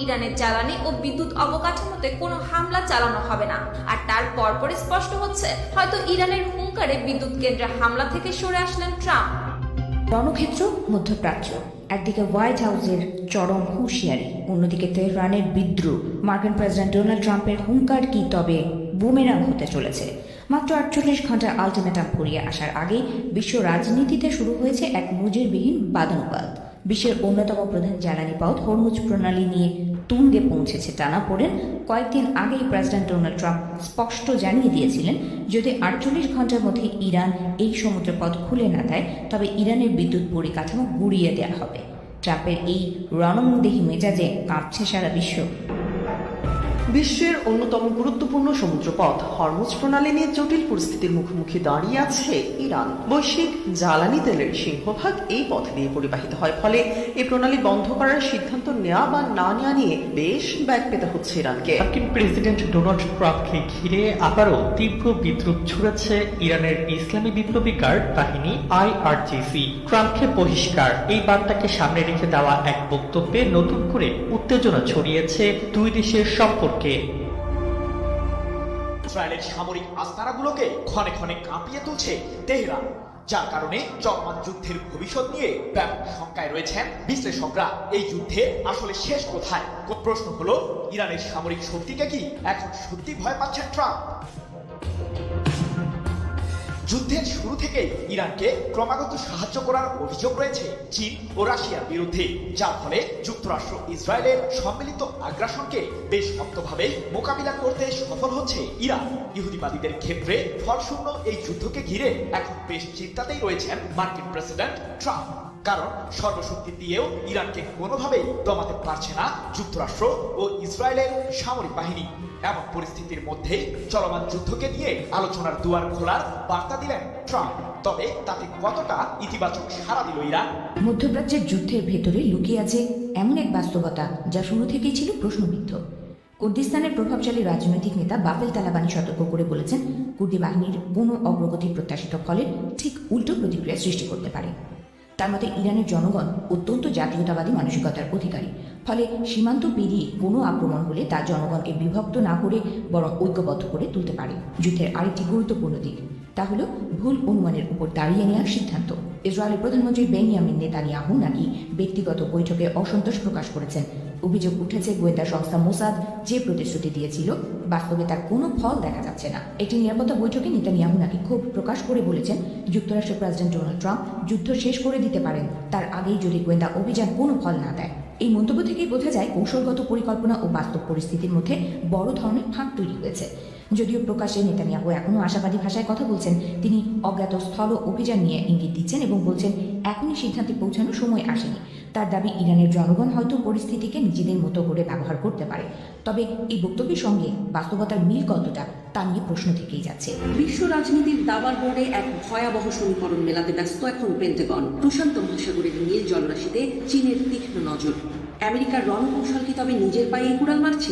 ইরানের জ্বালানি ও বিদ্যুৎ অবকাঠামোতে কোনো হামলা চালানো হবে না। আর তার পরপরই স্পষ্ট হচ্ছে হয়তো ইরানের হুঙ্কারে বিদ্যুৎ কেন্দ্রে হামলা থেকে সরে আসলেন ট্রাম্প। রণক্ষেত্র মধ্যপ্রাচ্য, একদিকে হোয়াইট হাউসের চরম হুঁশিয়ারি, অন্যদিকে তেহরানের বিদ্রোহ। মার্কিন প্রেসিডেন্ট ডোনাল্ড ট্রাম্পের হুঙ্কার কি তবে বুমেরাং হতে চলেছে? মাত্র 48 ঘন্টার আলটিমেটাম ফুরিয়ে আসার আগেই বিশ্ব রাজনীতিতে শুরু হয়েছে এক নজিরবিহীন বাদানুবাদ। বিশ্বের অন্যতম প্রধান জ্বালানি পথ হরমুজ প্রণালী নিয়ে তুঙ্গে পৌঁছেছে টানাপোড়েন। কয়েকদিন আগেই প্রেসিডেন্ট ডোনাল্ড ট্রাম্প স্পষ্ট জানিয়ে দিয়েছিলেন, যদি 48 ঘন্টার মধ্যে ইরান এই সমুদ্রপথ খুলে না দেয় তবে ইরানের বিদ্যুৎ পরিকাঠামো গুঁড়িয়ে দেওয়া হবে। ট্রাম্পের এই রণংদেহী মেজাজে কাঁপছে সারা বিশ্ব। বিশ্বের অন্যতম গুরুত্বপূর্ণ সমুদ্রপথ হরমুজ প্রণালী নিয়ে জটিল পরিস্থিতির মুখোমুখি দাঁড়িয়ে আছে ইরান। বৈশ্বিক জ্বালানি তেলের সিংহভাগ এই পথ দিয়ে পরিবাহিত হয়, ফলে এই প্রণালী বন্ধ করার সিদ্ধান্ত নেওয়া বা না নেওয়া নিয়ে বেশ ব্যাগ পেতে হচ্ছে ইরানকে। মার্কিন প্রেসিডেন্ট ডোনাল্ড ট্রাম্পকে ঘিরে আবারও তীব্র বিদ্রুপ ছড়াচ্ছে ইরানের ইসলামী বিপ্লবী গার্ড বাহিনী IRGC। ট্রাম্পকে বহিষ্কার এই বার্তাকে সামনে রেখে দেওয়া এক বক্তব্যে নতুন করে উত্তেজনা ছড়িয়েছে দুই দেশের সম্পর্কে। ইসরায়েলের সামরিক আস্তানাগুলোকে ক্ষণে ক্ষণে কাঁপিয়ে তুলছে তেহরান, যার কারণে চলমান যুদ্ধের ভবিষ্যৎ নিয়ে ব্যাপক শঙ্কায় রয়েছেন বিশ্লেষকরা। এই যুদ্ধে আসলে শেষ কোথায়? প্রশ্ন হলো, ইরানের সামরিক শক্তিকে কি এখন সত্যি ভয় পাচ্ছেন ট্রাম্প? যুদ্ধের শুরু থেকেই ইরানকে ক্রমাগত সাহায্য করার অভিযোগ রয়েছে চীন ও রাশিয়ার বিরুদ্ধে, যার ফলে যুক্তরাষ্ট্র ইসরায়েলের সম্মিলিত আগ্রাসনকে বেশ শক্তভাবে মোকাবিলা করতে সফল হচ্ছে ইরান। ইহুদিবাদীদের ক্ষেত্রে ফলশূন্য এই যুদ্ধকে ঘিরে এখন বেশ চিন্তাতেই রয়েছেন মার্কিন প্রেসিডেন্ট ট্রাম্প, কারণ সর্বশক্তি দিয়েও ইরানকে কোনোভাবেই দমাতে পারছে না যুক্তরাষ্ট্র ও ইসরায়েলের সামরিক বাহিনী। এমন পরিস্থিতির মধ্যেই চলমান যুদ্ধকে নিয়ে আলোচনার দুয়ার খোলার বার্তা দিলেন ট্রাম্প। তবে তাতে কতটা ইতিবাচক সাড়া দিল ইরান? মধ্যপ্রাচ্যের যুদ্ধের ভেতরে লুকিয়ে আছে এমন এক বাস্তবতা যা শুরু থেকেই ছিল প্রশ্নবিদ্ধ। কুর্দিস্তানের প্রভাবশালী রাজনৈতিক নেতা বাফেল তালাবানি সতর্ক করে বলেছেন, কুর্দি বাহিনীর কোনো অগ্রগতি প্রত্যাশিত ফলের ঠিক উল্টো প্রতিক্রিয়া সৃষ্টি করতে পারে। তার মতে ইরানের জনগণ অত্যন্ত জাতীয়তাবাদী মানসিকতার অধিকারী, ফলে সীমান্ত পেরিয়ে কোনো আক্রমণ হলে তা জনগণকে বিভক্ত না করে বরং ঐক্যবদ্ধ করে তুলতে পারে। যুদ্ধের আরেকটি গুরুত্বপূর্ণ দিক তা হল ভুল অনুমানের উপর দাঁড়িয়ে নেওয়ার সিদ্ধান্ত। ইসরায়েলের প্রধানমন্ত্রী বেনিয়ামিন নেতানিয়াহু নাকি ব্যক্তিগত বৈঠকে অসন্তোষ প্রকাশ করেছেন। অভিযোগ উঠেছে গোয়েন্দা সংস্থা মোসাদ যে প্রতিশ্রুতি দিয়েছিল বাস্তবে তার কোনো ফল দেখা যাচ্ছে না। একটি নিরাপত্তা বৈঠকে নেতানিয়াহু নাকি ক্ষোভ প্রকাশ করে বলেছেন, যুক্তরাষ্ট্রের প্রেসিডেন্ট ডোনাল্ড ট্রাম্প যুদ্ধ শেষ করে দিতে পারেন তার আগেই যদি গোয়েন্দা অভিযান কোনো ফল না দেয়। এই মন্তব্য থেকেই বোঝা যায় কৌশলগত পরিকল্পনা ও বাস্তব পরিস্থিতির মধ্যে বড় ধরনের ফাঁক তৈরি হয়েছে। যদিও প্রকাশ্যে নেতানিয়াহু এখনও আশাবাদী ভাষায় কথা বলছেন, তিনি অজ্ঞাত স্থল অভিযান নিয়ে ইঙ্গিত দিচ্ছেন এবং বলছেন এখনই সিদ্ধান্তে পৌঁছানোর সময় আসেনি। তার দাবি, ইরানের জনগণ হয়তো পরিস্থিতিকে নিজেদের মতো করে ব্যবহার করতে পারে। তবে এই বক্তব্যের সঙ্গে বাস্তবতার মিল কতটা তা নিয়ে প্রশ্ন থেকেই যাচ্ছে। বিশ্ব রাজনীতির দাবার বোর্ডে এক ভয়াবহ সমীকরণ মেলাতে ব্যস্ত এখন পেন্টাগন। প্রশান্ত মহাসাগরের নীল জলরাশিতে চীনের তীক্ষ্ণ নজর। আমেরিকার রণকৌশল কি তবে নিজের পায়ে কুড়াল মারছে?